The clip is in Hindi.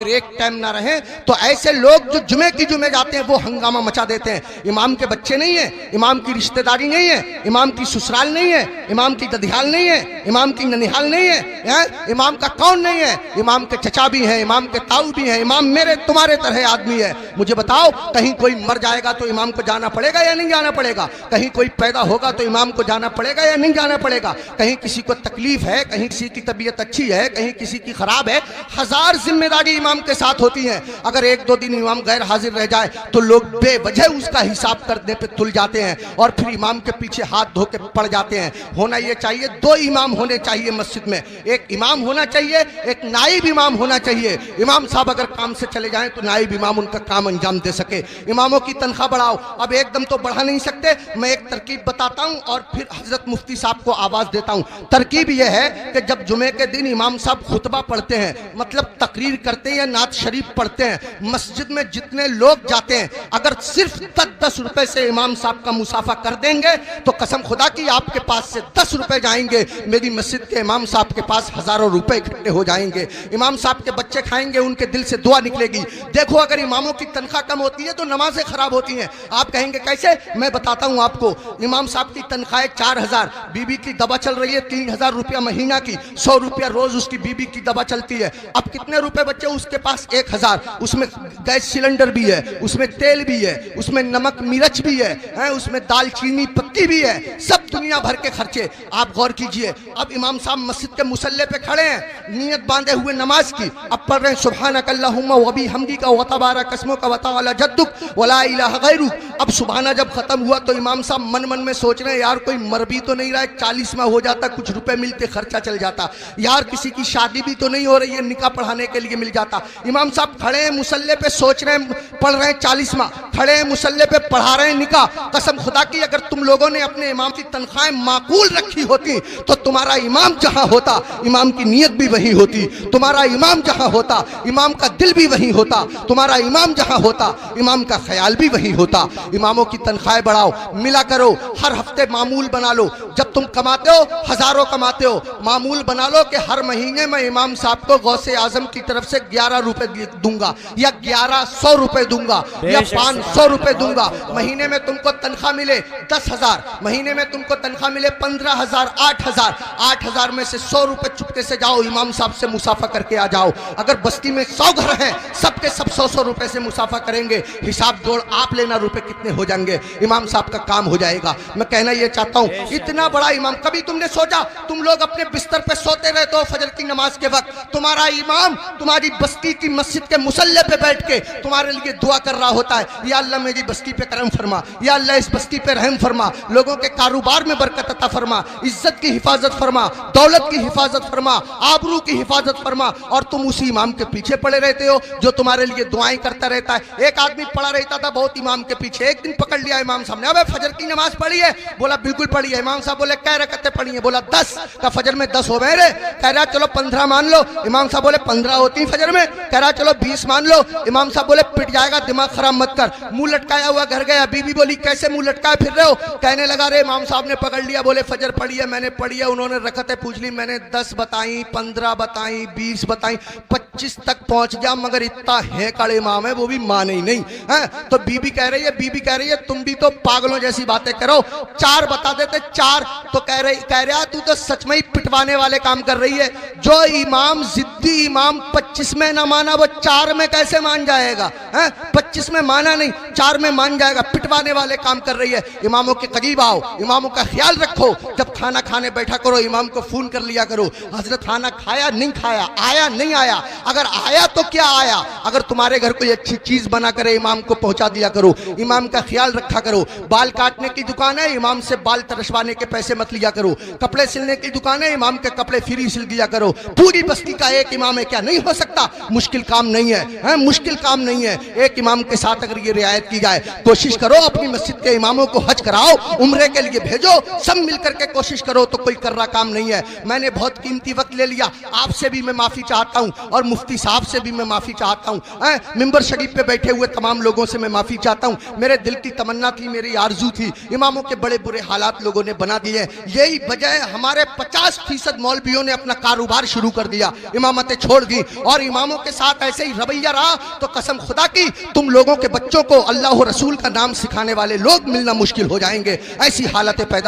अगर एक टाइम ना रहे तो ऐसे लोग जो जुमे की जुमे जाते हैं वो हंगामा मचा देते हैं। इमाम के बच्चे नहीं है, इमाम की रिश्तेदारी नहीं है, इमाम की ससुराल नहीं है, इमाम की ददियाल नहीं है, इमाम की ननिहाल नहीं है, इमाम का कौन नहीं है, इमाम के चचा भी हैं, इमाम के ताऊ भी हैं, इमाम मेरे तुम्हारे तरह आदमी है। मुझे बताओ, कहीं कोई मर जाएगा तो इमाम को जाना पड़ेगा या नहीं जाना पड़ेगा? कहीं कोई पैदा होगा तो इमाम को जाना पड़ेगा या नहीं जाना पड़ेगा? कहीं किसी को तकलीफ है, कहीं किसी की तबीयत अच्छी है, कहीं किसी की खराब है, हजार जिम्मेदारी इमाम के साथ होती है। अगर एक दो दिन इमाम गैर हाजिर रह जाए तो लोग बेवजह उसका हिसाब करने पे तुल जाते हैं और फिर इमाम के पीछे हाथ धो के पड़ जाते हैं। होना ये चाहिए, दो इमाम होने चाहिए मस्जिद में, एक इमाम होना चाहिए, एक नाइब इमाम होना चाहिए। इमाम साहब अगर काम से चले जाएं तो नाइब इमाम उनका काम अंजाम दे सके। इमामों की तनख्वाह बढ़ाओ। अब एकदम तो बढ़ा नहीं सकते, मैं एक तरकीब बताता हूं और फिर हजरत मुफ्ती साहब को आवाज देता हूं। तरकीब यह है कि जब जुमे के दिन इमाम साहब खुतबा पढ़ते हैं, मतलब तकरीर करते हैं या नात शरीफ पढ़ते हैं, मस्जिद में जितने लोग जाते हैं अगर सिर्फ 10-10 रुपए से इमाम साहब का मुसाफा कर देंगे तो कसम खुदा की आपके पास से 10 रुपए जाएंगे, मेरी मस्जिद के इमाम साहब के पास हजारों रुपए इकट्ठे हो जाएंगे। इमाम साहब के बच्चे खाएंगे, उनके दिल से दुआ निकलेगी। देखो, अगर इमामों की तनख्वाह कम होती है तो नमाजें खराब होती हैं। आप कहेंगे कैसे? मैं बताता हूं आपको। इमाम साहब की तनख्वाह 4000, बीबी की दवा चल रही है 3000 रुपया महीना की, 100 रुपया रोज उसकी बीबी की दवा चलती है। अब कितने रुपए बच्चे उसके पास? 1000। उसमें गैस सिलेंडर भी है, उसमें तेल भी है, उसमें नमक मिर्च भी है, उसमें दालचीनी पत्ती भी है, सब दुनिया भर के खर्चे। आप गौर कीजिए, अब इमाम साहब मस्जिद के मुसल्ले पे खड़े हैं, नियत बांधे हुए नमाज की, अब पढ़ रहे हैं सुब्हानक अल्लाहुम्मा व बिहम्दिका व तबारक अस्मुका व तआला जद्दुक व ला इलाहा गैरुक। अब सुबहाना जब खत्म हुआ तो इमाम साहब मन मन में सोच रहे हैं, यार कोई मर भी तो नहीं रहा है, 40वां हो जाता, कुछ रुपए मिलते, खर्चा चल जाता, यार किसी की शादी भी तो नहीं हो रही है, निकाह पढ़ाने के लिए मिल जाता। इमाम साहब खड़े हैं मुसल्ले पे, सोच रहे हैं, पढ़ रहे हैं 40वां, खड़े हैं मुसल्ले पे, पढ़ा रहे हैं निकाह। कसम खुदा की अगर तुम लोगों ने अपने इमाम की तनख्वाहें माकूल रखी होती तो तुम्हारा इमाम जहां होता इमाम की नीयत भी वही होती, तुम्हारा इमाम जहां होता इमाम का दिल भी वही होता, तुम्हारा इमाम जहां होता इमाम का ख्याल भी वही होता। इमामों की तनख्वाहें बढ़ाओ, मिला करो, हर हफ्ते मामूल बना लो। जब तुम कमाते हो, हजारों कमाते हो, मामूल बना लो कि हर महीने मैं इमाम साहब को गौसे आजम की तरफ से 11 रुपए दूंगा या 1100 रुपए दूंगा या 500 रुपए दूंगा। महीने में तुमको तनख्वाह मिले 10,000, महीने में तुमको तनख्वाह मिले 15,000, 8,000, 8,000 में से 100 रुपए चुपके से जाओ इमाम साहब से मुसाफा करके आ जाओ। अगर बस्ती में 100 घर हैं, सबके सब 100-100 रुपए से मुसाफा करेंगे, हिसाब जोड़ आप लेना रुपए कितने हो जाएंगे, इमाम साहब का काम हो जाएगा। मैं कहना ये चाहता हूँ, इतना बड़ा इमाम, कभी तुमने सोचा तुम लोग अपने बिस्तर पे सोते रहते हो फजर की नमाज के वक्त, तुम्हारा इमाम तुम्हारी बस्ती की मस्जिद के मुसल्ले पे बैठ के तुम्हारे लिए दुआ कर रहा होता है, या अल्लाह मेरी बस्ती पे करम फरमा, या अल्लाह इस बस्ती पे रहम फरमा, लोगों के कारोबार में बरकत अता फरमा, इज्जत की हिफाजत फरमा, दौलत की हिफाजत फरमा, आबरू की हिफाजत फरमा। और तुम उसी इमाम के पीछे पड़े रहते हो जो तुम्हारे लिए दुआएं करता रहता है। एक आदमी पड़ा रहता था बहुत इमाम के पीछे, एक दिन पकड़ लिया इमाम साहब ने, अबे फजर की नमाज पढ़ी है? बोला बिल्कुल पढ़ी है। इमाम साहब बोले कै रकअतें पढ़ी है? बोला 10। का फजर में 10 हो गए रे? कह रहा चलो 15 मान लो। इमाम साहब बोले 15 होती फजर में? कह रहा चलो 20 मान लो। इमाम साहब बोले पिट जाएगा, दिमाग खराब मत कर। मुंह लटकाया हुआ घर गया, बीबी बोली कैसे मुंह लटकाए फिर रहे हो? कहने लगा रे इमाम साहब ने पकड़ लिया, बोले फजर पढ़ी है? मैंने पढ़ी है। उन्होंने रकअतें पूछ ली, मैंने 10 बताई, 15 बताई, 20 बताई, 25 तक पहुंच गया, मगर इतना है कड़े इमाम है वो भी माने ही नहीं है। तो बीबी कह रही है तुम भी तो पागलों जैसी बातें करो, 4 बता देते 4। तो कह रहा तू तो सच में ही पिटवाने वाले काम कर रही है। जो इमाम जिद्दी इमाम 25 में ना माना वो 4 में कैसे मान जाएगा? 25 में माना नहीं, 4 में मान जाएगा। पिटवाने वाले काम कर रही है। इमामों के करीब आओ, इमामों का ख्याल रखो। जब खाना खाने बैठा करो इमाम को फोन कर लिया करो, हजरत खाना खाया नहीं खाया, आया नहीं आया, अगर आया तो क्या आया। अगर तुम्हारे घर कोई अच्छी चीज बना करे इमाम को पहुंचा दिया करो, इमाम का ख्याल रखा करो। बाल काटने की दुकान है, इमाम से बाल तरशवाने के पैसे मत लिया करो। कपड़े सिलने की दुकान है, इमाम के कपड़े फ्री सिल दिया करो। पूरी बस्ती का एक इमाम है, क्या नहीं हो सकता? मुश्किल काम नहीं है, मुश्किल काम नहीं है। एक इमाम के साथ अगर ये रियायत की जाए, कोशिश करो अपनी मस्जिद के इमामों को हज कराओ, उम्रे के लिए भेजो, सब मिलकर के कोशिश करो तो कोई कर रहा काम नहीं है। मैंने बहुत कीमती वक्त ले लिया, आपसे भी मैं माफी चाहता हूं और मुफ्ती साहब से भी मैं माफी चाहता हूं। मिंबर शरीफ पे बैठे हुए तमाम लोगों से मैं माफी चाहता हूं। मेरे दिल की तमन्ना थी, मेरी आरजू थी, इमामों के बड़े बुरे हालात लोगों ने बना दिए। यही वजह है हमारे 50% मौलवियों ने अपना कारोबार शुरू कर दिया, इमामतें छोड़ दी और इमामों के साथ ऐसे ही रवैया रहा तो कसम खुदा की तुम लोगों के बच्चों को अल्लाह और रसूल का नाम सिखाने वाले लोग मिलना मुश्किल हो जाएंगे। ऐसी हालतें पैदा